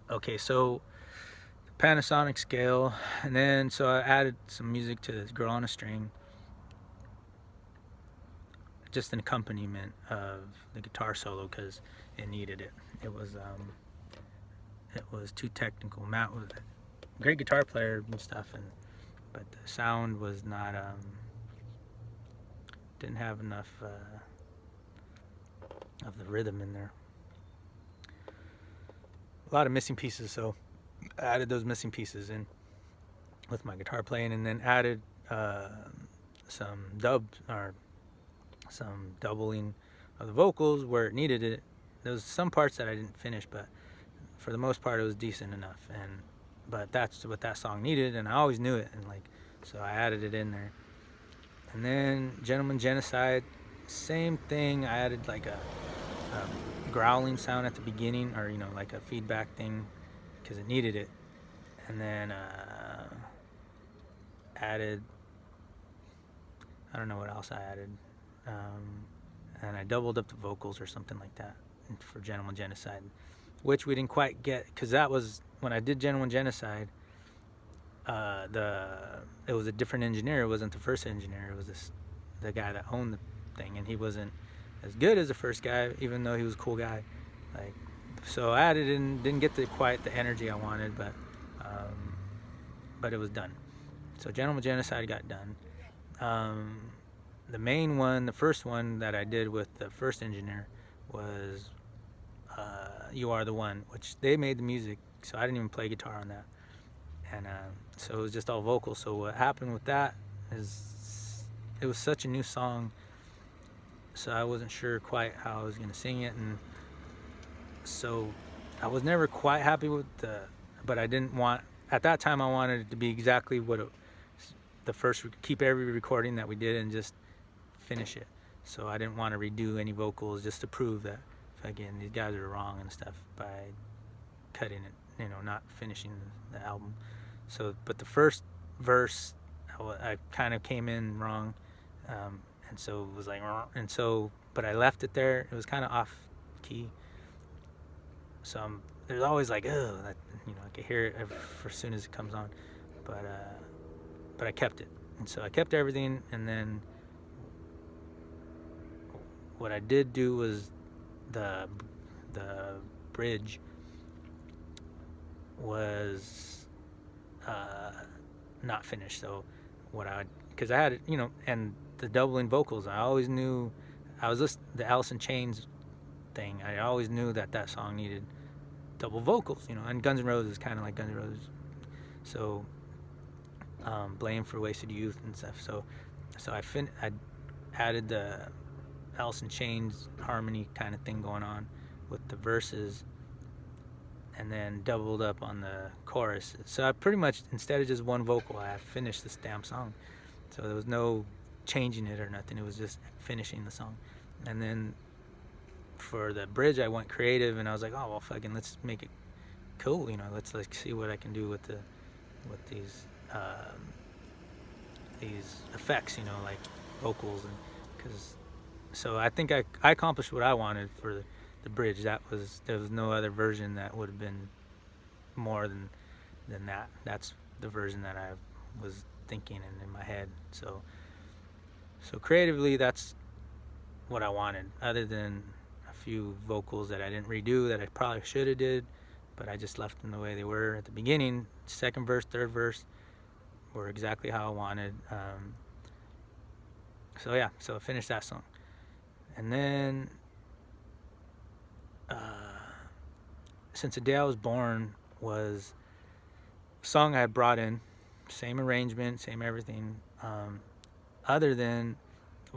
Okay, so Panasonic scale, and then so I added some music to this Girl on a String, just an accompaniment of the guitar solo because it needed it. It was um, it was too technical. Matt was a great guitar player and stuff, and but the sound was not didn't have enough of the rhythm in there. A lot of missing pieces, so I added those missing pieces in with my guitar playing, and then added uh, some dubs or some doubling of the vocals where it needed it. There was some parts that I didn't finish, but for the most part, it was decent enough. And but that's what that song needed, and I always knew it, and like so I added it in there. And then Gentleman Genocide, same thing. I added like a growling sound at the beginning, or like a feedback thing, because it needed it. And then added, I don't know what else I added. And I doubled up the vocals or something like that for Gentleman Genocide, which we didn't quite get because that was when I did Gentleman Genocide. It was a different engineer. It wasn't the first engineer. It was the guy that owned the thing, and he wasn't as good as the first guy, even though he was a cool guy. Like, so I added in, didn't get quite the energy I wanted, but it was done. So Gentleman Genocide got done. The main one, the first one that I did with the first engineer was You Are the One, which they made the music, so I didn't even play guitar on that. And so it was just all vocal. So what happened with that is it was such a new song, so I wasn't sure quite how I was going to sing it. And so I was never quite happy with but I didn't want, at that time I wanted it to be exactly what the first, keep every recording that we did and just finish it. So I didn't want to redo any vocals just to prove that, again, these guys are wrong and stuff by cutting it, not finishing the album. So, but the first verse, I kind of came in wrong, and so it was like, and so, but I left it there. It was kind of off key. So there's always like, oh, that, I can hear it as soon as it comes on, but I kept it, and so I kept everything, and then what I did do was the bridge was not finished. So because I had it, and the doubling vocals, I always knew, I was listening the Alice in Chains thing. I always knew that song needed double vocals, and Guns N' Roses is kind of like Guns N' Roses. So Blame for Wasted Youth and stuff. So I added the Alice in Chains harmony kind of thing going on with the verses, and then doubled up on the chorus. So I pretty much, instead of just one vocal, I finished this damn song. So there was no changing it or nothing. It was just finishing the song. And then for the bridge, I went creative, and I was like, oh well, fucking, let's make it cool. Let's like see what I can do with these effects. Like vocals, and because so I think I accomplished what I wanted for the bridge. There was no other version that would have been more than that. That's the version that I was thinking and in my head. So creatively, that's what I wanted. Other than a few vocals that I didn't redo that I probably should have did, but I just left them the way they were at the beginning. Second verse, third verse were exactly how I wanted. So I finished that song, and then Since the Day I Was Born was a song I had brought in, same arrangement, same everything. Other than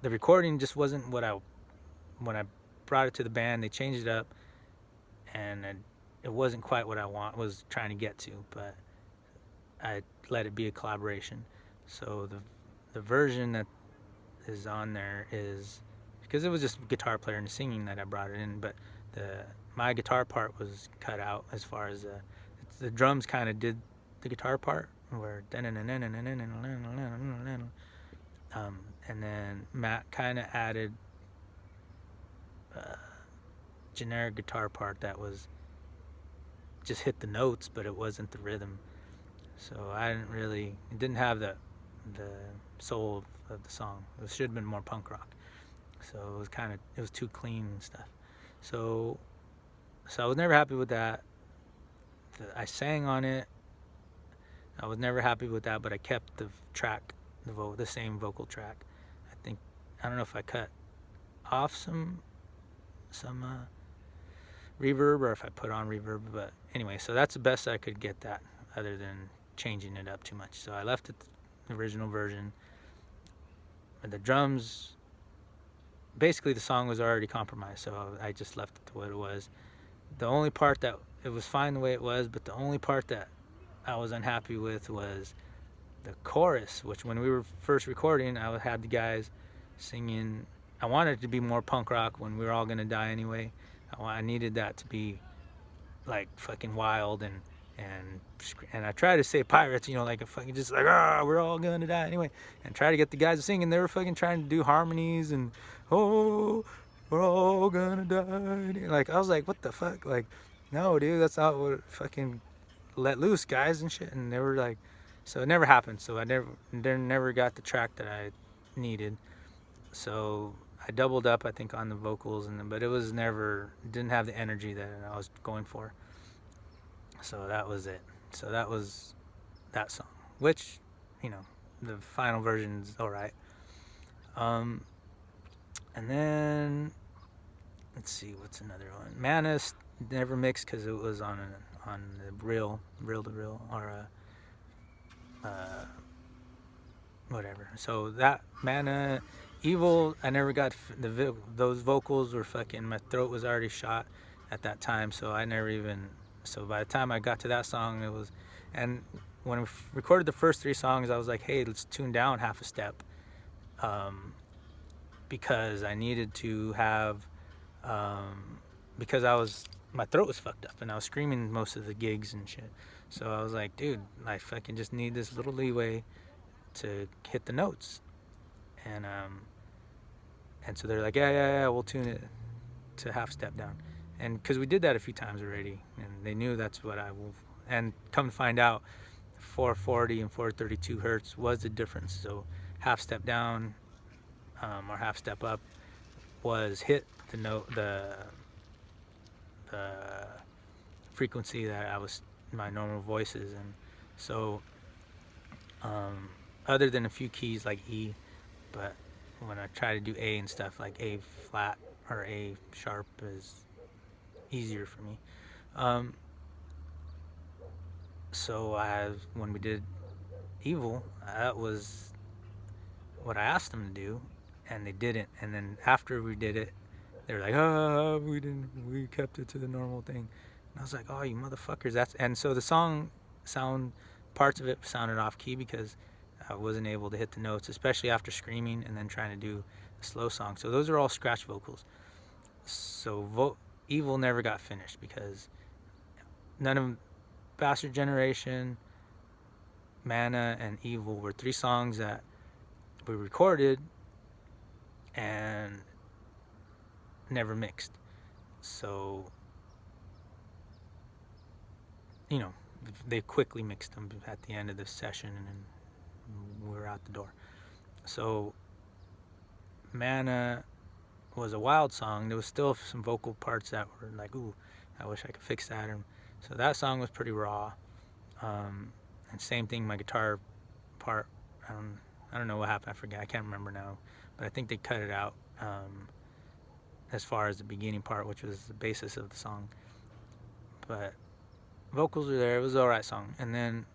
the recording just wasn't when I brought it to the band, they changed it up, and it wasn't quite what I was trying to get to, but I let it be a collaboration. So the version that is on there is, because it was just guitar player and singing that I brought it in, but my guitar part was cut out as far as the drums kind of did the guitar part where and then Matt kind of added a generic guitar part that was just hit the notes, but it wasn't the rhythm. So it didn't have the soul of the song. It should have been more punk rock. So it was too clean and stuff. So I was never happy with that. I sang on it. I was never happy with that, but I kept the track, the same vocal track. I don't know if I cut off some reverb or if I put on reverb, but anyway, so that's the best I could get that, other than changing it up too much. So I left it the original version. The drums, basically the song was already compromised, so I just left it the way it was. The only part that it was fine the way it was, but the only part that I was unhappy with was the chorus, which when we were first recording, I had the guys singing. I wanted it to be more punk rock when we were all gonna die anyway. I needed that to be like fucking wild and I tried to say pirates, like a fucking just like we're all gonna die anyway, and try to get the guys to sing, and they were fucking trying to do harmonies and oh we're all gonna die. Like I was like, what the fuck? Like, no, dude, that's not what fucking let loose, guys and shit. And they were like, so it never happened. So I never got the track that I needed. So I doubled up, I think, on the vocals, but it was didn't have the energy that I was going for. So that was it. So that was that song, which, the final version's all right. And then let's see, what's another one? Mana never mixed because it was on the reel to reel, or whatever. So that Mana, Evil, I never got those vocals were fucking. My throat was already shot at that time, so I never even. So by the time I got to that song, it was, and when we recorded the first 3 songs, I was like, hey, let's tune down half a step, because I needed to have, because my throat was fucked up and I was screaming most of the gigs and shit. So I was like, dude, I fucking just need this little leeway to hit the notes. And so they're like, yeah, we'll tune it to half step down. And because we did that a few times already, and they knew that's what and come to find out, 440 and 432 hertz was the difference. So half step down, or half step up, was hit the note, the frequency that my normal voice is in. So other than a few keys like E, but when I try to do A and stuff, like A flat or A sharp is easier for me. So when we did Evil, that was what I asked them to do, and they didn't. And then after we did it, they were like, we kept it to the normal thing. And I was like, oh, you motherfuckers. And so the parts of it sounded off key because I wasn't able to hit the notes, especially after screaming and then trying to do a slow song. So those are all scratch vocals. So Evil never got finished because none of Bastard Generation, Mana, and Evil were 3 songs that we recorded and never mixed. So, they quickly mixed them at the end of the session, and then we were out the door. So Mana was a wild song. There was still some vocal parts that were like, ooh, I wish I could fix that. And so that song was pretty raw. And same thing, my guitar part, I don't know what happened, I forget, I can't remember now, but I think they cut it out, as far as the beginning part, which was the basis of the song. But vocals were there, it was an alright song. And then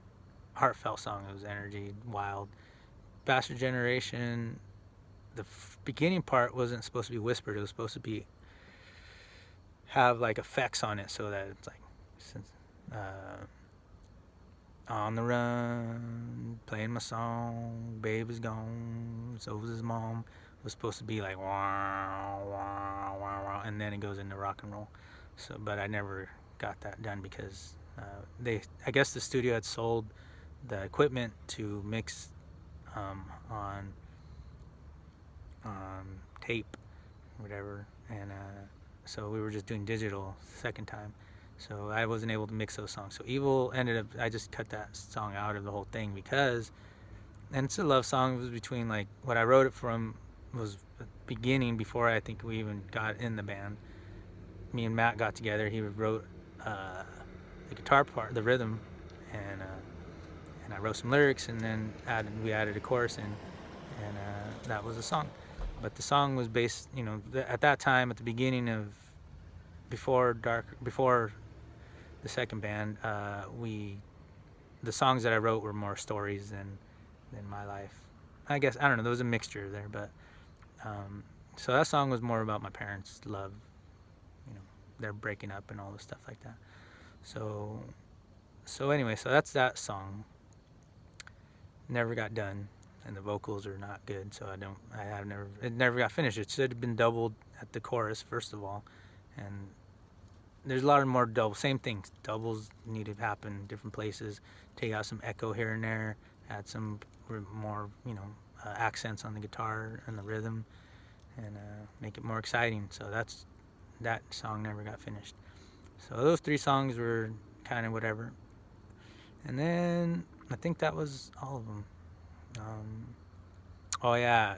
heartfelt song, it was energy, wild. Bastard Generation, the beginning part wasn't supposed to be whispered, it was supposed to have like effects on it, so that it's like, on the run, playing my song, babe is gone, so was his mom. It was supposed to be like wah, wah, wah, wah, and then it goes into rock and roll. So, but I never got that done because I guess the studio had sold the equipment to mix on tape, whatever, and so we were just doing digital the second time. So I wasn't able to mix those songs. So Evil ended up, I just cut that song out of the whole thing because, and it's a love song. It was between like what I wrote it from was the beginning before I think we even got in the band. Me and Matt got together. He wrote the guitar part, the rhythm, and I wrote some lyrics, and then we added a chorus in, and that was a song. But the song was based, at that time, at the beginning of before the second band, the songs that I wrote were more stories than my life. I guess I don't know. There was a mixture there, but so that song was more about my parents' love, their breaking up and all the stuff like that. So anyway, so that's that song. Never got done, and the vocals are not good, so it never got finished. It should have been doubled at the chorus first of all, and there's a lot of more same things. Doubles need to happen in different places. Take out some echo here and there. Add some more, accents on the guitar and the rhythm, and make it more exciting. So that song never got finished. So those 3 songs were kind of whatever. And then I think that was all of them. Oh yeah,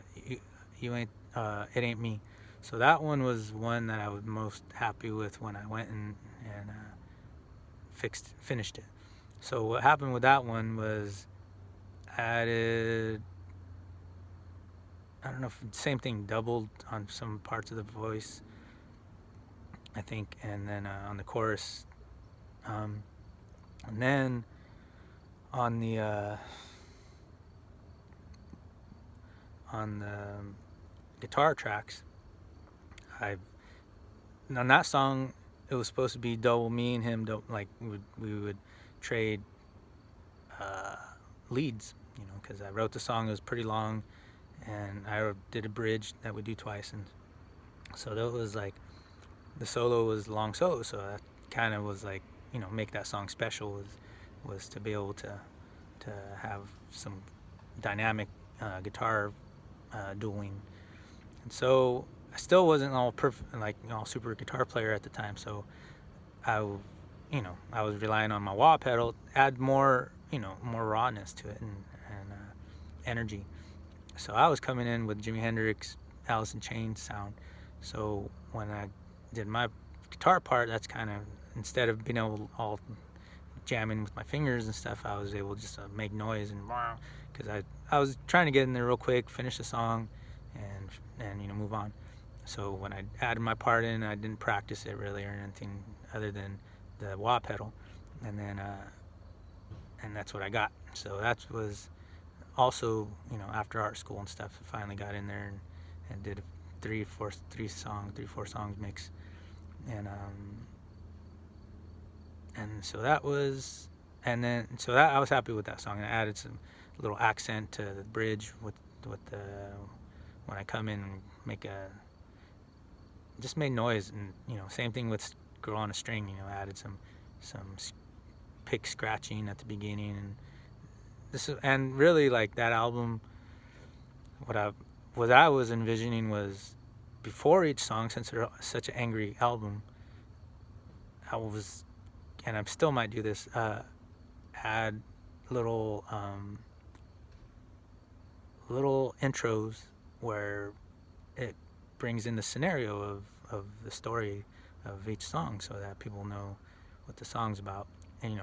you ain't. It ain't me. So that one was one that I was most happy with when I went and finished it. So what happened with that one was added, I don't know if same thing, doubled on some parts of the voice, I think, and then on the chorus, and then on the guitar tracks, on that song it was supposed to be double me and him, like we would trade leads, because I wrote the song. It was pretty long, and I did a bridge that we do twice, and so that was like the solo was long solo, so that kind of was like, make that song special was to be able to have some dynamic guitar dueling. And so I still wasn't all perfect, like all super guitar player at the time, so I was relying on my wah pedal, add more, more rawness to it and energy. So I was coming in with Jimi Hendrix, Alice in Chains sound. So when I did my guitar part, that's kind of, instead of being able to all jamming with my fingers and stuff, I was able just to make noise and because I was trying to get in there real quick, finish the song, and move on. So when I added my part in, I didn't practice it really or anything other than the wah pedal, and then and that's what I got. So that was also, after art school and stuff, I finally got in there and did a 3-4 songs mix, and so that was, and then so that I was happy with that song. And I added some little accent to the bridge with the when I come in and just made noise, and same thing with Girl on a String. Added some pick scratching at the beginning, and really like that album. What I was envisioning was, before each song, since it's such an angry album, I was, and I still might do this, add little intros where it brings in the scenario of the story of each song, so that people know what the song's about, and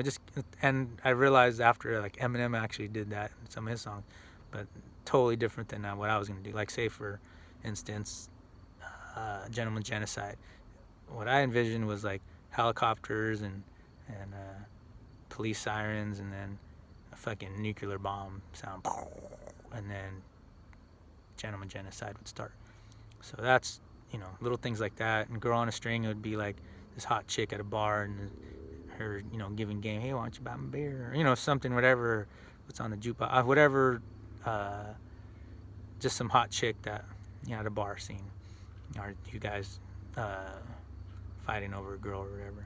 just. And I realized after, like, Eminem actually did that in some of his songs, but totally different than what I was gonna do. Like, say for instance, Gentleman Genocide. What I envisioned was like helicopters and police sirens, and then a fucking nuclear bomb sound, and then Gentleman Genocide would start. So that's, little things like that. And Girl on a String, it would be like this hot chick at a bar and her, giving game, hey, why don't you buy my beer? Or, something, whatever, what's on the jukebox, whatever, just some hot chick that, at a bar scene. Or you guys fighting over a girl or whatever.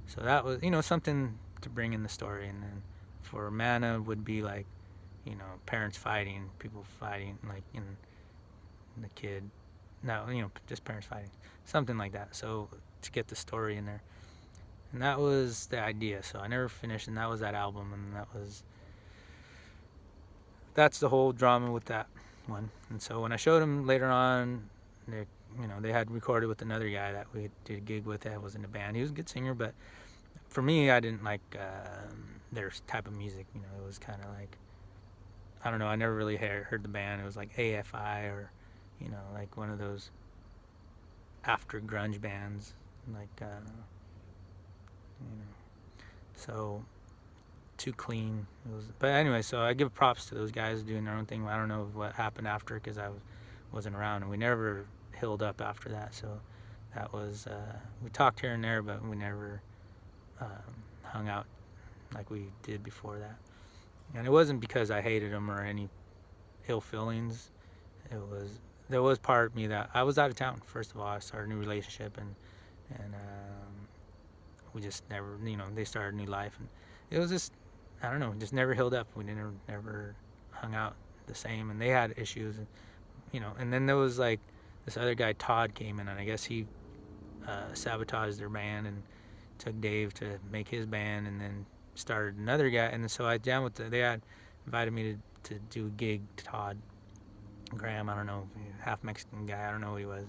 So that was, something to bring in the story. And then for Mana would be like, parents fighting, people fighting, like, in the kid. No, just parents fighting. Something like that. So to get the story in there. and that was the idea. So I never finished, and that was that album, and that's the whole drama with that one. And so when I showed them later on, they had recorded with another guy that we did a gig with that was in the band. He was a good singer, but for me, I didn't like their type of music. It was kind of like, I don't know. I never really heard the band. It was like AFI or, like one of those after grunge bands, like so too clean. But anyway, so I give props to those guys doing their own thing. I don't know what happened after because I wasn't around, and we never healed up after that. So that was we talked here and there, but we never hung out like we did before that. And it wasn't because I hated them or any ill feelings. There was part of me that I was out of town. First of all, I started a new relationship, and we just never, they started a new life, and it was just, I don't know, just never healed up. We never hung out the same, and they had issues, and then there was like this other guy, Todd, came in, and I guess he sabotaged their band and took Dave to make his band, and then started another guy, and so I jammed with they had invited me to do a gig. Todd Graham, I don't know, half Mexican guy, I don't know what he was.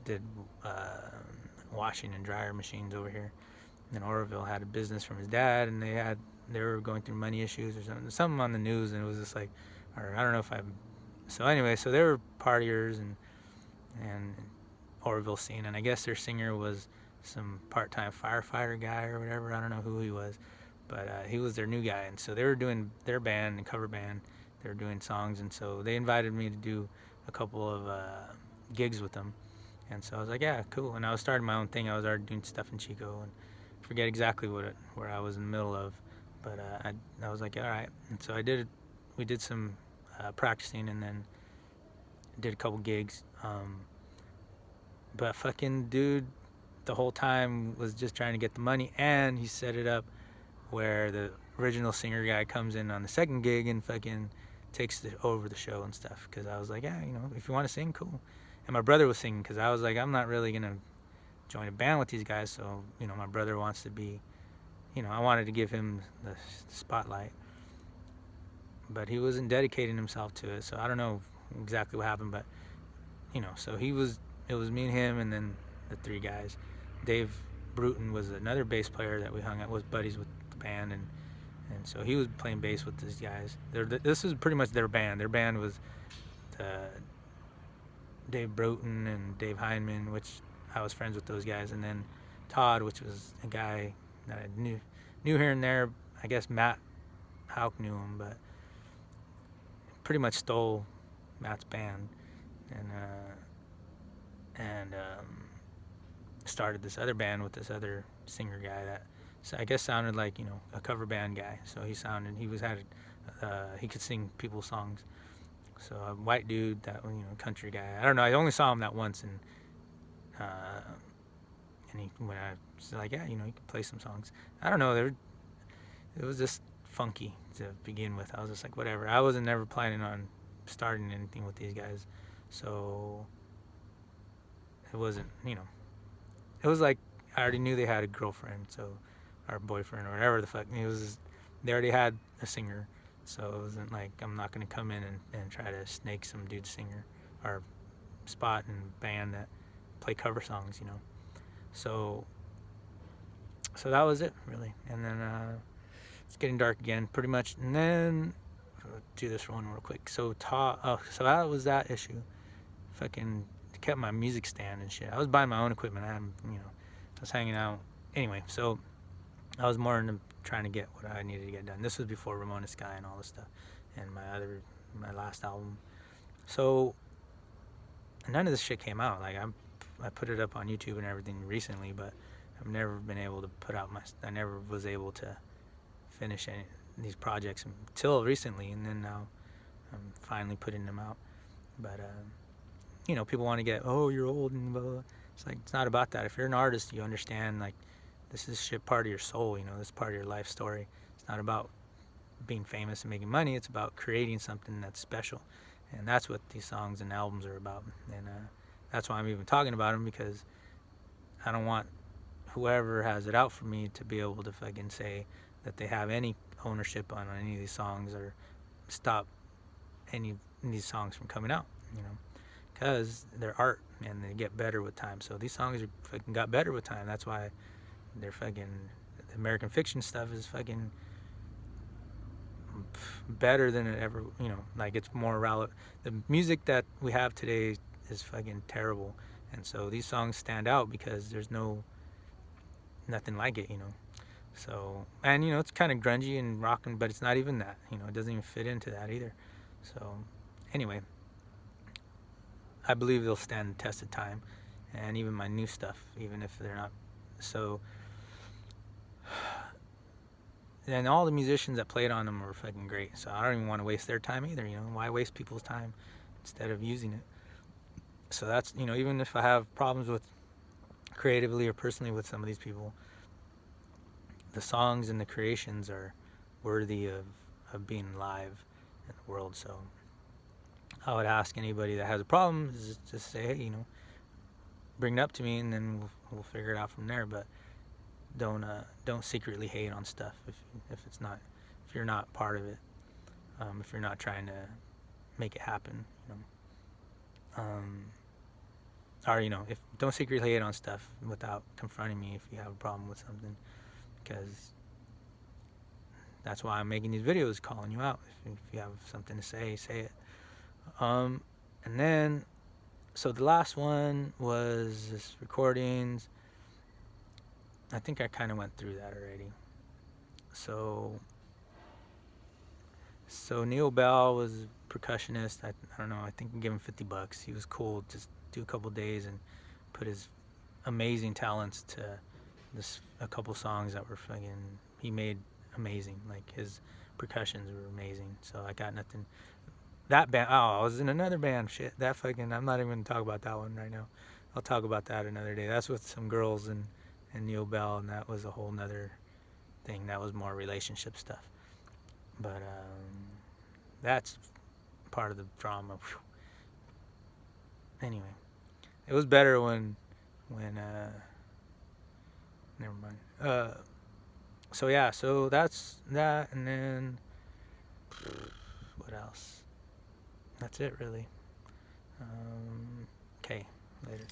Did washing and dryer machines over here. And Oroville had a business from his dad, and they were going through money issues or something on the news, and it was just like, or I don't know if so anyway, so they were partiers and Oroville scene, and I guess their singer was some part-time firefighter guy or whatever. I don't know who he was, but he was their new guy, and so they were doing their band and cover band. They were doing songs, and so they invited me to do a couple of gigs with them, and so I was like, yeah, cool. And I was starting my own thing. I was already doing stuff in Chico, and forget exactly where I was in the middle of, but I was like, all right. And so we did some practicing, and then did a couple gigs. But fucking dude, the whole time was just trying to get the money, and he set it up where the original singer guy comes in on the second gig and fucking takes over the show and stuff. Because I was like, yeah, if you want to sing, cool. And my brother was singing because I was like, I'm not really gonna join a band with these guys, so my brother wants to be, I wanted to give him the spotlight, but he wasn't dedicating himself to it. So I don't know exactly what happened, but so it was me and him, and then the three guys. Dave Bruton was another bass player that we hung out with, buddies with the band, and so he was playing bass with these guys. This was pretty much their band. Their band was Dave Bruton and Dave Heineman, which I was friends with those guys, and then Todd, which was a guy that I knew here and there. I guess Matt Hauk knew him, but pretty much stole Matt's band, and started this other band with this other singer guy that I guess sounded like a cover band guy. So he could sing people's songs. So a white dude, that country guy. I don't know. I only saw him that once, and when I was like, yeah, he could play some songs. I don't know. It was just funky to begin with. I was just like, whatever. I wasn't never planning on starting anything with these guys, so it wasn't. It was like I already knew they had a girlfriend, or boyfriend, or whatever the fuck. They already had a singer. So it wasn't like I'm not going to come in and try to snake some dude's singer or spot and band that play cover songs, So that was it, really. And then it's getting dark again, pretty much. And then I'll do this one real quick. So so that was that issue. Fucking kept my music stand and shit. I was buying my own equipment. I was hanging out. Anyway, so I was more into trying to get what I needed to get done. This was before Ramona Sky and all this stuff, and my last album. So none of this shit came out. Like I put it up on YouTube and everything recently, but I've never been able to I never was able to finish these projects until recently, and then now I'm finally putting them out. But people want to get, oh, you're old and blah, blah. It's like, it's not about that. If you're an artist, you understand, like, this is shit part of your soul, this is part of your life story. It's not about being famous and making money. It's about creating something that's special, and that's what these songs and albums are about. And that's why I'm even talking about them, because I don't want whoever has it out for me to be able to fucking say that they have any ownership on any of these songs or stop any of these songs from coming out, you know, because they're art and they get better with time. So these songs are fucking got better with time. That's why they're fucking, the American fiction stuff is fucking better than it ever, you know, like it's more relevant. The music that we have today is fucking terrible, and so these songs stand out because there's nothing like it, you know. So, and you know, it's kind of grungy and rocking, but it's not even that, you know, it doesn't even fit into that either. So anyway, I believe they'll stand the test of time, and even my new stuff, even if they're not. So, and all the musicians that played on them were fucking great. So I don't even want to waste their time either. You know, why waste people's time instead of using it? So that's, you know, even if I have problems with creatively or personally with some of these people, the songs and the creations are worthy of being live in the world. So I would ask anybody that has a problem is just say, hey, you know, bring it up to me, and then we'll figure it out from there. But don't secretly hate on stuff if it's not, if you're not part of it, if you're not trying to make it happen, you know. Or you know, if don't secretly hate on stuff without confronting me if you have a problem with something, because that's why I'm making these videos, calling you out. If you have something to say it. And then, so the last one was this recordings. I think I kind of went through that already. So Neil Bell was a percussionist. I don't know. I think I gave him $50. He was cool. Just do a couple days and put his amazing talents to a couple songs that were fucking, he made amazing. Like his percussions were amazing. So I got nothing. That band. Oh, I was in another band. Shit. That fucking. I'm not even gonna talk about that one right now. I'll talk about that another day. That's with some girls and Neil Bell, and that was a whole nother thing. That was more relationship stuff. But that's part of the drama. Whew. Anyway, it was better when never mind. So yeah, so that's that, and then what else? That's it really. Okay, later.